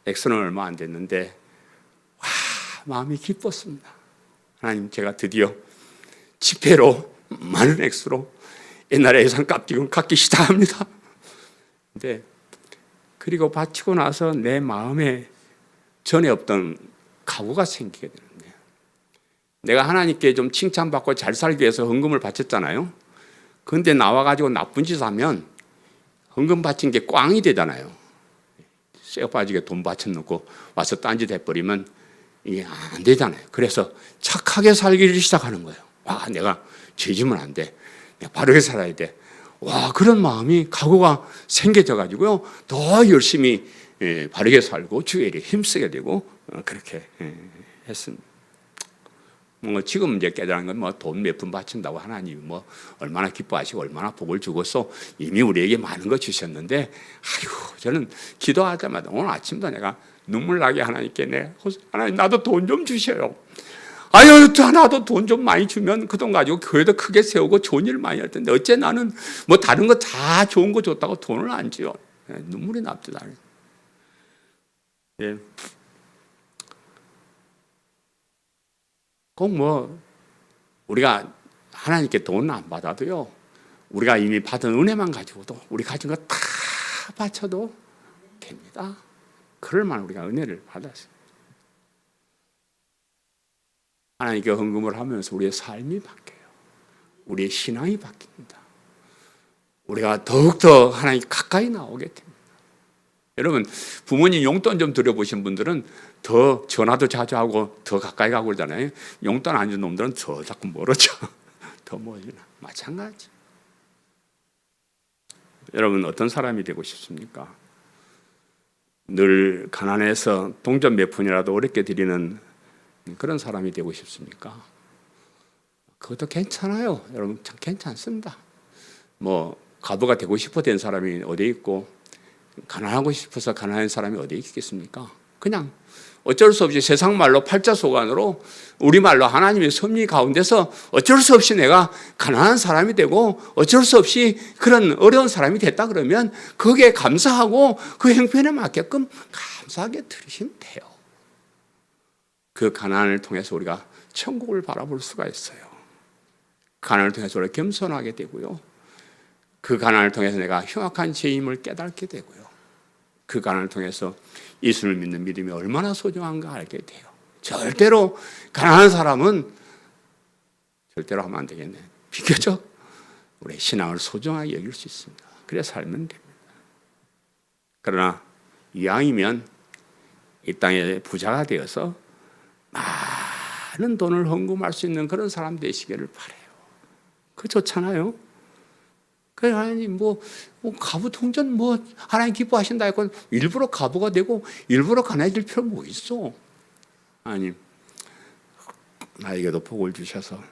Speaker 1: 액수는 얼마 안 됐는데 와 마음이 기뻤습니다. 하나님 제가 드디어 지폐로 많은 액수로 옛날에 예산 값지금 갚기 시작합니다. 근데 그리고 바치고 나서 내 마음에 전에 없던 각오가 생기게 되는데 내가 하나님께 좀 칭찬받고 잘 살기 위해서 헌금을 바쳤잖아요. 그런데 나와가지고 나쁜 짓 하면 헌금 바친 게 꽝이 되잖아요. 쇠 빠지게 돈 바쳐놓고 와서 딴짓 해버리면 이게 안 되잖아요. 그래서 착하게 살기를 시작하는 거예요. 와, 내가 죄지면 안 돼. 내가 바르게 살아야 돼. 와, 그런 마음이 각오가 생겨져 가지고요. 더 열심히 바르게 살고 주의 일에 힘쓰게 되고 그렇게 했습니다. 뭐 지금 이제 깨달은 건 뭐 돈 몇 푼 바친다고 하나님이 뭐 얼마나 기뻐하시고 얼마나 복을 주고서 이미 우리에게 많은 거 주셨는데, 아이고 저는 기도하자마자 오늘 아침도 내가 눈물 나게 하나님께 하나님 나도 돈 좀 주셔요. 아유, 나도 돈 좀 많이 주면 그 돈 가지고 교회도 크게 세우고 좋은 일 많이 할 텐데 어째 나는 뭐 다른 거 다 좋은 거 줬다고 돈을 안 줘요. 눈물이 납니다. 예. 꼭 뭐 우리가 하나님께 돈 안 받아도요, 우리가 이미 받은 은혜만 가지고도 우리 가진 거 다 바쳐도 됩니다. 그럴 만한 우리가 은혜를 받았어요. 하나님께 헌금을 하면서 우리의 삶이 바뀌어요. 우리의 신앙이 바뀝니다. 우리가 더욱더 하나님 가까이 나오게 됩니다. 여러분, 부모님 용돈 좀 드려보신 분들은 더 전화도 자주 하고 더 가까이 가고 그러잖아요. 용돈 안 준 놈들은 더 자꾸 멀어져. 더 멀어지나. 마찬가지. 여러분, 어떤 사람이 되고 싶습니까? 늘 가난해서 동전 몇 푼이라도 어렵게 드리는 그런 사람이 되고 싶습니까? 그것도 괜찮아요. 여러분, 참 괜찮습니다. 뭐 가부가 되고 싶어 된 사람이 어디 있고 가난하고 싶어서 가난한 사람이 어디 있겠습니까? 그냥 어쩔 수 없이 세상 말로 팔자소관으로 우리말로 하나님의 섭리 가운데서 어쩔 수 없이 내가 가난한 사람이 되고 어쩔 수 없이 그런 어려운 사람이 됐다 그러면 거기에 감사하고 그 형편에 맞게끔 감사하게 들으시면 돼요. 그 가난을 통해서 우리가 천국을 바라볼 수가 있어요. 가난을 통해서 우리가 겸손하게 되고요. 그 가난을 통해서 내가 흉악한 죄임을 깨닫게 되고요. 그 가난을 통해서 예수를 믿는 믿음이 얼마나 소중한가 알게 돼요. 절대로 가난한 사람은 절대로 하면 안 되겠네. 비교적 우리 신앙을 소중하게 여길 수 있습니다. 그래 살면 됩니다. 그러나 이왕이면 이 땅에 부자가 되어서 많은 돈을 헌금할 수 있는 그런 사람 되시기를 바라요. 그거 좋잖아요. 그래, 하나님 가부 통전 하나님 기뻐하신다 했고 일부러 가부가 되고 일부러 가난해질 필요 뭐 있어? 하나님, 나에게도 복을 주셔서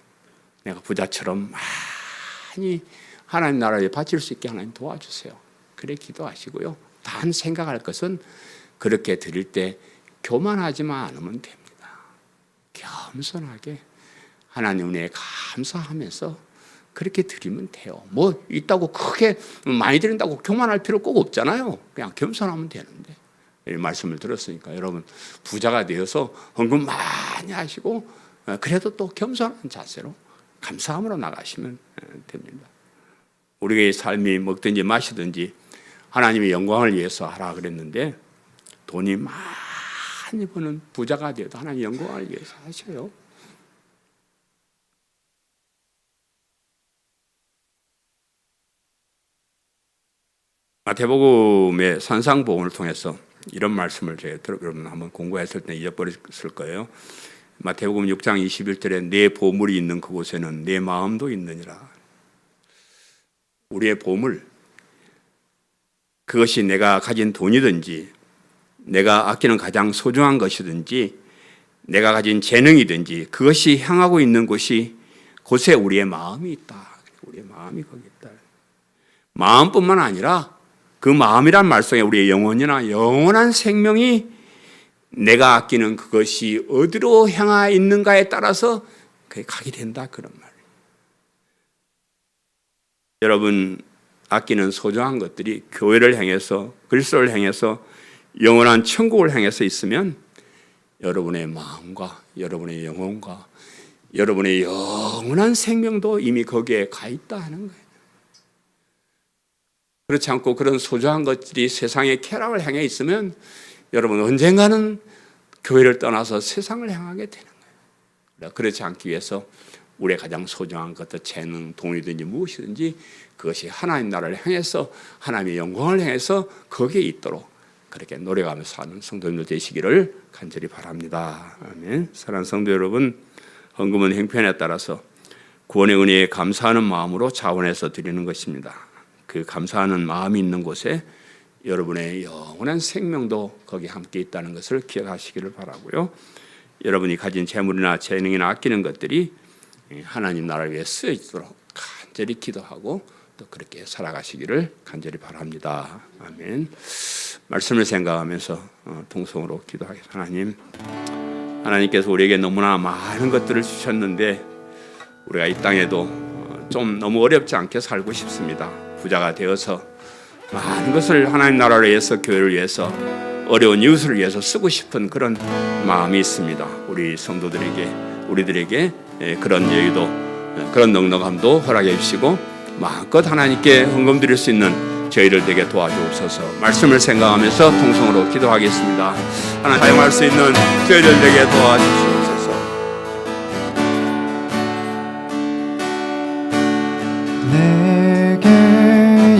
Speaker 1: 내가 부자처럼 많이 하나님 나라에 바칠 수 있게 하나님 도와주세요. 그래 기도하시고요. 단 생각할 것은 그렇게 드릴 때 교만하지만 않으면 됩니다. 겸손하게 하나님 은혜에 감사하면서 그렇게 드리면 돼요. 뭐 있다고 크게 많이 드린다고 교만할 필요 꼭 없잖아요. 그냥 겸손하면 되는데. 이 말씀을 들었으니까 여러분 부자가 되어서 헌금 많이 하시고 그래도 또 겸손한 자세로 감사함으로 나가시면 됩니다. 우리의 삶이 먹든지 마시든지 하나님의 영광을 위해서 하라 그랬는데 돈이 많이 버는 부자가 되어도 하나님의 영광을 위해서 하셔요. 마태복음의 산상복음을 통해서 이런 말씀을 제가 여러분 한번 공부했을 때 잊어버렸을 거예요. 마태복음 6장 21절에 내 보물이 있는 그곳에는 내 마음도 있느니라. 우리의 보물, 그것이 내가 가진 돈이든지 내가 아끼는 가장 소중한 것이든지 내가 가진 재능이든지 그것이 향하고 있는 곳에 우리의 마음이 있다. 우리의 마음이 거기 있다. 마음뿐만 아니라 그 마음이란 말 속에 우리의 영혼이나 영원한 생명이 내가 아끼는 그것이 어디로 향하 있는가에 따라서 그게 가게 된다 그런 말이에요. 여러분 아끼는 소중한 것들이 교회를 향해서 그리스도를 향해서 영원한 천국을 향해서 있으면 여러분의 마음과 여러분의 영혼과 여러분의 영원한 생명도 이미 거기에 가 있다 하는 거예요. 그렇지 않고 그런 소중한 것들이 세상의 쾌락을 향해 있으면 여러분 언젠가는 교회를 떠나서 세상을 향하게 되는 거예요. 그렇지 않기 위해서 우리의 가장 소중한 것들, 재능, 돈이든지 무엇이든지 그것이 하나님 나라를 향해서 하나님의 영광을 향해서 거기에 있도록 그렇게 노력하면서 사는 성도님들 되시기를 간절히 바랍니다. 아멘. 사랑하는 성도 여러분, 헌금은 형편에 따라서 구원의 은혜에 감사하는 마음으로 자원해서 드리는 것입니다. 그 감사하는 마음이 있는 곳에 여러분의 영원한 생명도 거기 함께 있다는 것을 기억하시기를 바라고요. 여러분이 가진 재물이나 재능이나 아끼는 것들이 하나님 나라를 위해 쓰여지도록 간절히 기도하고 또 그렇게 살아가시기를 간절히 바랍니다. 아멘. 말씀을 생각하면서 통성으로 기도하겠습니다. 하나님께서 우리에게 너무나 많은 것들을 주셨는데 우리가 이 땅에도 좀 너무 어렵지 않게 살고 싶습니다. 부자가 되어서 많은 것을 하나님 나라를 위해서, 교회를 위해서, 어려운 이웃을 위해서 쓰고 싶은 그런 마음이 있습니다. 우리 성도들에게, 우리들에게 그런 여유도, 그런 넉넉함도 허락해 주시고 마음껏 하나님께 헌금 드릴 수 있는 저희를 되게 도와주옵소서. 말씀을 생각하면서 통성으로 기도하겠습니다. 하나님 사용할 수 있는 저희를 되게 도와주시옵소서.
Speaker 2: 내게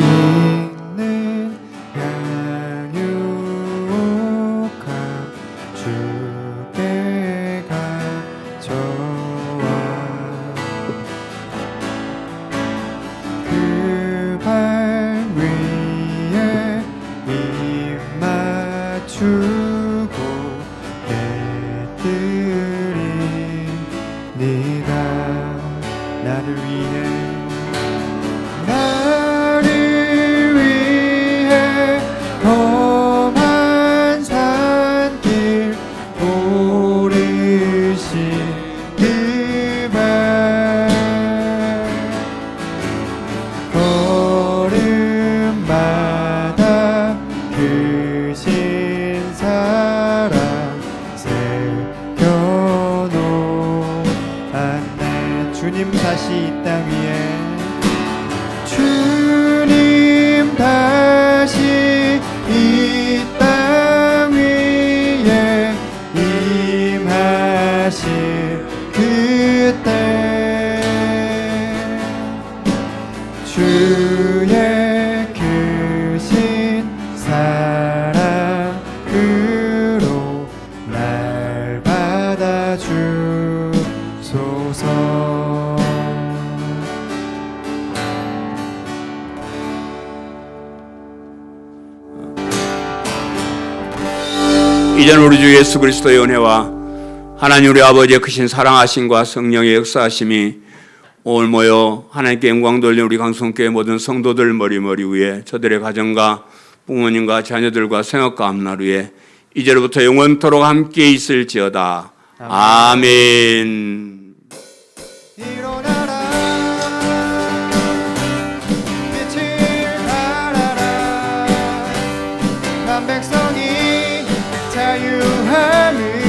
Speaker 2: 있는 양육한 주께 가져와 그 발 위에 입 맞추고 깨뜨리니다. 나를 위해 험한 산길 오르신 그 발 걸음마다 크신 사랑 새겨놓았네. 주님 다시 이 땅 위에, 주님 다시 이 땅 위에 임하실 그때 주의 크신 사랑으로 날 받아주소서.
Speaker 1: 이제는 우리 주 예수 그리스도의 은혜와 하나님 우리 아버지의 크신 사랑하심과 성령의 역사하심이 오늘 모여 하나님께 영광 돌리는 우리 강성교회 모든 성도들 머리머리 위에, 저들의 가정과 부모님과 자녀들과 생업과 앞날 위에 이제로부터 영원토록 함께 있을지어다. 아멘.
Speaker 2: 일어나라, 빛을 발하라, 난 백성이 자유함을